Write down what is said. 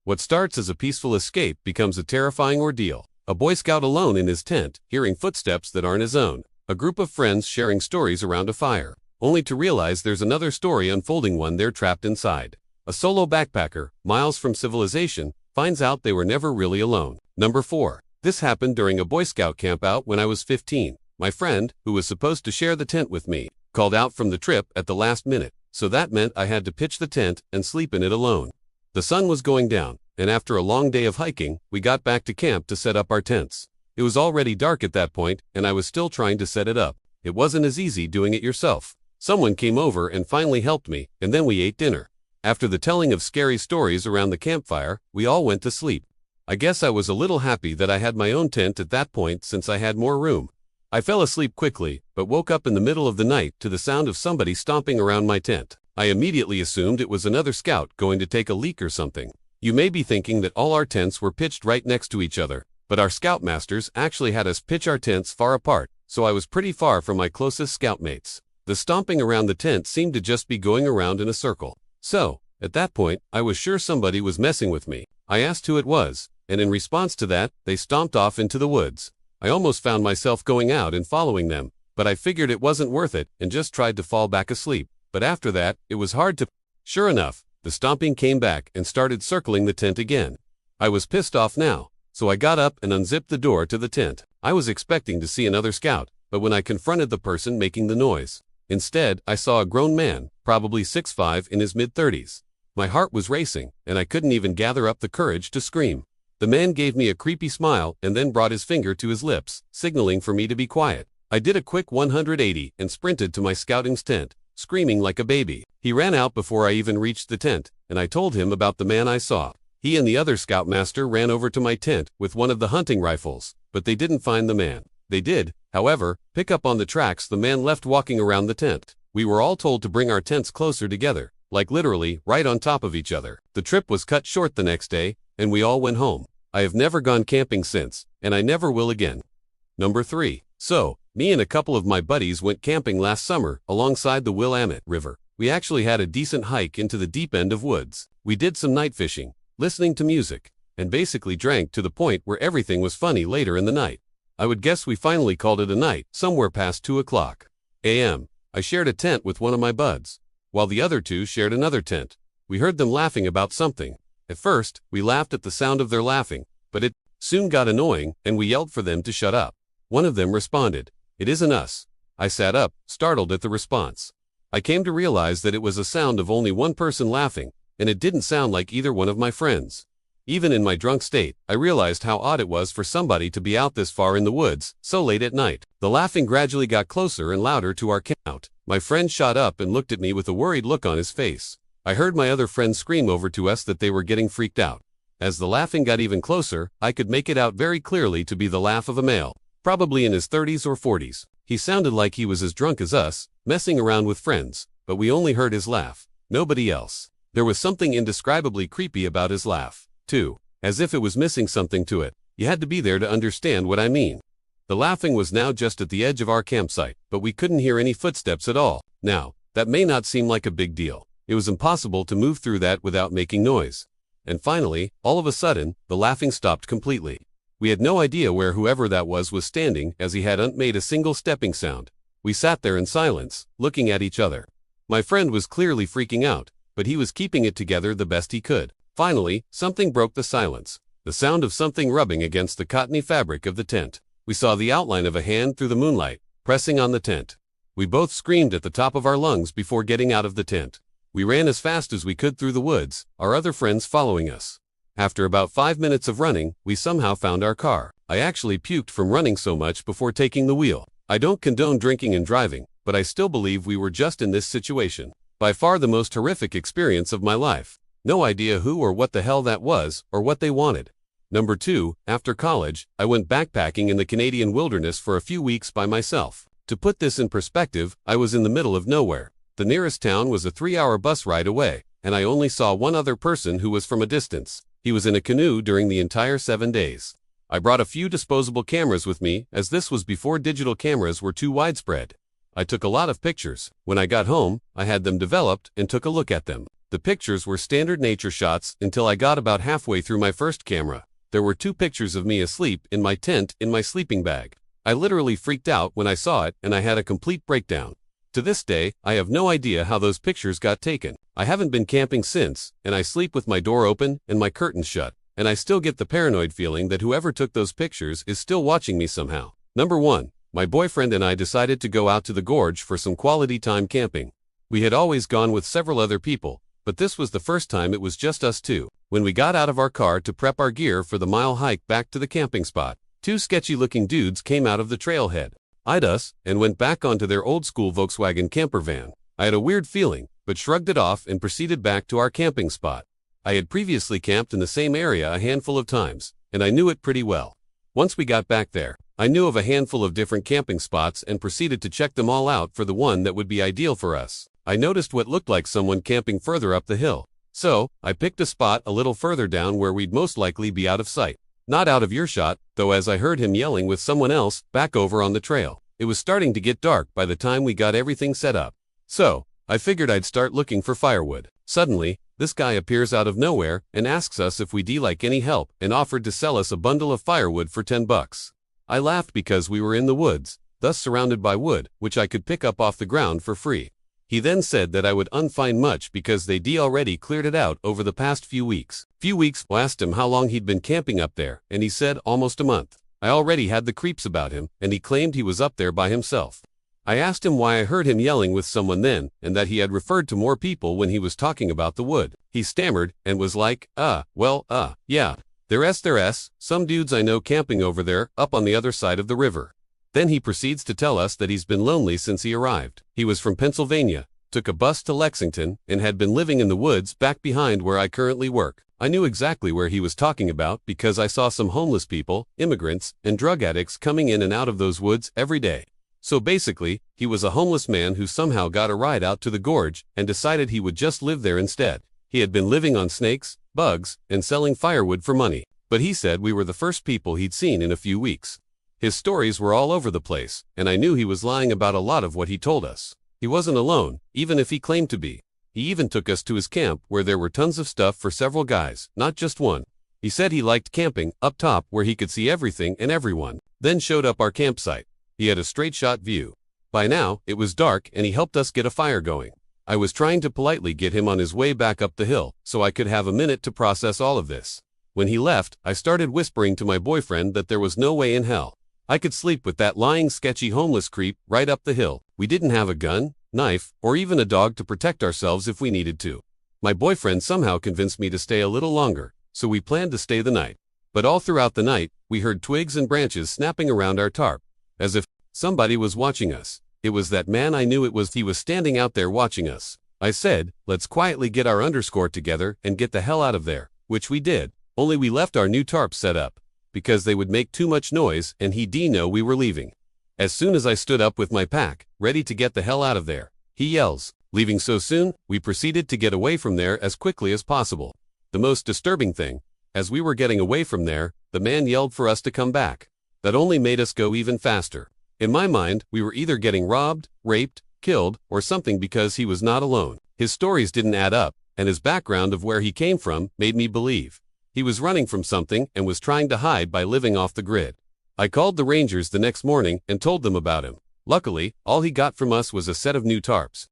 What starts as a peaceful escape becomes a terrifying ordeal. A Boy Scout alone in his tent, hearing footsteps that aren't his own. A group of friends sharing stories around a fire, only to realize there's another story unfolding when they're trapped inside. A solo backpacker, miles from civilization, finds out they were never really alone. Number 4. This happened during a Boy Scout campout when I was 15. My friend, who was supposed to share the tent with me, called out from the trip at the last minute, so that meant I had to pitch the tent and sleep in it alone. The sun was going down, and after a long day of hiking, we got back to camp to set up our tents. It was already dark at that point, and I was still trying to set it up. It wasn't as easy doing it yourself. Someone came over and finally helped me, and then we ate dinner. After the telling of scary stories around the campfire, we all went to sleep. I guess I was a little happy that I had my own tent at that point since I had more room. I fell asleep quickly, but woke up in the middle of the night to the sound of somebody stomping around my tent. I immediately assumed it was another scout going to take a leak or something. You may be thinking that all our tents were pitched right next to each other, but our scoutmasters actually had us pitch our tents far apart, so I was pretty far from my closest scoutmates. The stomping around the tent seemed to just be going around in a circle. So, at that point, I was sure somebody was messing with me. I asked who it was, and in response to that, they stomped off into the woods. I almost found myself going out and following them, but I figured it wasn't worth it and just tried to fall back asleep. But after that, it was hard to... Sure enough, the stomping came back and started circling the tent again. I was pissed off now, so I got up and unzipped the door to the tent. I was expecting to see another scout, but when I confronted the person making the noise, instead, I saw a grown man, probably 6'5" in his mid-30s. My heart was racing, and I couldn't even gather up the courage to scream. The man gave me a creepy smile and then brought his finger to his lips, signaling for me to be quiet. I did a quick 180 and sprinted to my scouting's tent, screaming like a baby. He ran out before I even reached the tent, and I told him about the man I saw. He and the other scoutmaster ran over to my tent with one of the hunting rifles, but they didn't find the man. They did, however, pick up on the tracks the man left walking around the tent. We were all told to bring our tents closer together, like literally right on top of each other. The trip was cut short the next day, and we all went home. I have never gone camping since, and I never will again. Number 3. So, me and a couple of my buddies went camping last summer alongside the Willamette River. We actually had a decent hike into the deep end of woods. We did some night fishing, listening to music, and basically drank to the point where everything was funny later in the night. I would guess we finally called it a night somewhere past 2 o'clock a.m. I shared a tent with one of my buds, while the other two shared another tent. We heard them laughing about something. At first, we laughed at the sound of their laughing, but it soon got annoying and we yelled for them to shut up. One of them responded, "It isn't us." I sat up, startled at the response. I came to realize that it was a sound of only one person laughing, and it didn't sound like either one of my friends. Even in my drunk state, I realized how odd it was for somebody to be out this far in the woods, so late at night. The laughing gradually got closer and louder to our count. My friend shot up and looked at me with a worried look on his face. I heard my other friends scream over to us that they were getting freaked out. As the laughing got even closer, I could make it out very clearly to be the laugh of a male, probably in his 30s or 40s. He sounded like he was as drunk as us, messing around with friends, but we only heard his laugh, nobody else. There was something indescribably creepy about his laugh, too, as if it was missing something to it. You had to be there to understand what I mean. The laughing was now just at the edge of our campsite, but we couldn't hear any footsteps at all. Now, that may not seem like a big deal. It was impossible to move through that without making noise. And finally, all of a sudden, the laughing stopped completely. We had no idea where whoever that was standing, as he hadn't made a single stepping sound. We sat there in silence, looking at each other. My friend was clearly freaking out, but he was keeping it together the best he could. Finally, something broke the silence. The sound of something rubbing against the cottony fabric of the tent. We saw the outline of a hand through the moonlight, pressing on the tent. We both screamed at the top of our lungs before getting out of the tent. We ran as fast as we could through the woods, our other friends following us. After about 5 minutes of running, we somehow found our car. I actually puked from running so much before taking the wheel. I don't condone drinking and driving, but I still believe we were just in this situation. By far the most horrific experience of my life. No idea who or what the hell that was, or what they wanted. Number 2, after college, I went backpacking in the Canadian wilderness for a few weeks by myself. To put this in perspective, I was in the middle of nowhere. The nearest town was a 3-hour bus ride away, and I only saw one other person who was from a distance. He was in a canoe during the entire 7 days. I brought a few disposable cameras with me, as this was before digital cameras were too widespread. I took a lot of pictures. When I got home, I had them developed and took a look at them. The pictures were standard nature shots until I got about halfway through my first camera. There were 2 pictures of me asleep in my tent in my sleeping bag. I literally freaked out when I saw it, and I had a complete breakdown. To this day, I have no idea how those pictures got taken. I haven't been camping since, and I sleep with my door open and my curtains shut, and I still get the paranoid feeling that whoever took those pictures is still watching me somehow. Number 1. My boyfriend and I decided to go out to the gorge for some quality time camping. We had always gone with several other people, but this was the first time it was just us 2. When we got out of our car to prep our gear for the mile hike back to the camping spot, 2 sketchy-looking dudes came out of the trailhead, eyed us, and went back onto their old-school Volkswagen camper van. I had a weird feeling, but shrugged it off and proceeded back to our camping spot. I had previously camped in the same area a handful of times, and I knew it pretty well. Once we got back there, I knew of a handful of different camping spots and proceeded to check them all out for the one that would be ideal for us. I noticed what looked like someone camping further up the hill, so I picked a spot a little further down where we'd most likely be out of sight. Not out of earshot, though, as I heard him yelling with someone else back over on the trail. It was starting to get dark by the time we got everything set up. So, I figured I'd start looking for firewood. Suddenly, this guy appears out of nowhere and asks us if we'd like any help and offered to sell us a bundle of firewood for $10. I laughed because we were in the woods, thus surrounded by wood, which I could pick up off the ground for free. He then said that I would unfind much because they'd already cleared it out over the past few weeks. I asked him how long he'd been camping up there, and he said almost a month. I already had the creeps about him, and he claimed he was up there by himself. I asked him why I heard him yelling with someone then, and that he had referred to more people when he was talking about the wood. He stammered and was like, yeah, there's some dudes I know camping over there, up on the other side of the river. Then he proceeds to tell us that he's been lonely since he arrived. He was from Pennsylvania, took a bus to Lexington, and had been living in the woods back behind where I currently work. I knew exactly where he was talking about because I saw some homeless people, immigrants, and drug addicts coming in and out of those woods every day. So basically, he was a homeless man who somehow got a ride out to the gorge and decided he would just live there instead. He had been living on snakes, bugs, and selling firewood for money, but he said we were the first people he'd seen in a few weeks. His stories were all over the place, and I knew he was lying about a lot of what he told us. He wasn't alone, even if he claimed to be. He even took us to his camp where there were tons of stuff for several guys, not just one. He said he liked camping up top where he could see everything and everyone, then showed up our campsite. He had a straight shot view. By now, it was dark and he helped us get a fire going. I was trying to politely get him on his way back up the hill so I could have a minute to process all of this. When he left, I started whispering to my boyfriend that there was no way in hell I could sleep with that lying sketchy homeless creep right up the hill. We didn't have a gun, knife, or even a dog to protect ourselves if we needed to. My boyfriend somehow convinced me to stay a little longer, so we planned to stay the night. But all throughout the night, we heard twigs and branches snapping around our tarp, as if somebody was watching us. It was that man. I knew he was standing out there watching us. I said, let's quietly get our underscore together and get the hell out of there, which we did, only we left our new tarps set up, because they would make too much noise and he'd know we were leaving. As soon as I stood up with my pack, ready to get the hell out of there, he yells, leaving so soon? We proceeded to get away from there as quickly as possible. The most disturbing thing, as we were getting away from there, the man yelled for us to come back. That only made us go even faster. In my mind, we were either getting robbed, raped, killed, or something because he was not alone. His stories didn't add up, and his background of where he came from made me believe he was running from something and was trying to hide by living off the grid. I called the Rangers the next morning and told them about him. Luckily, all he got from us was a set of new tarps.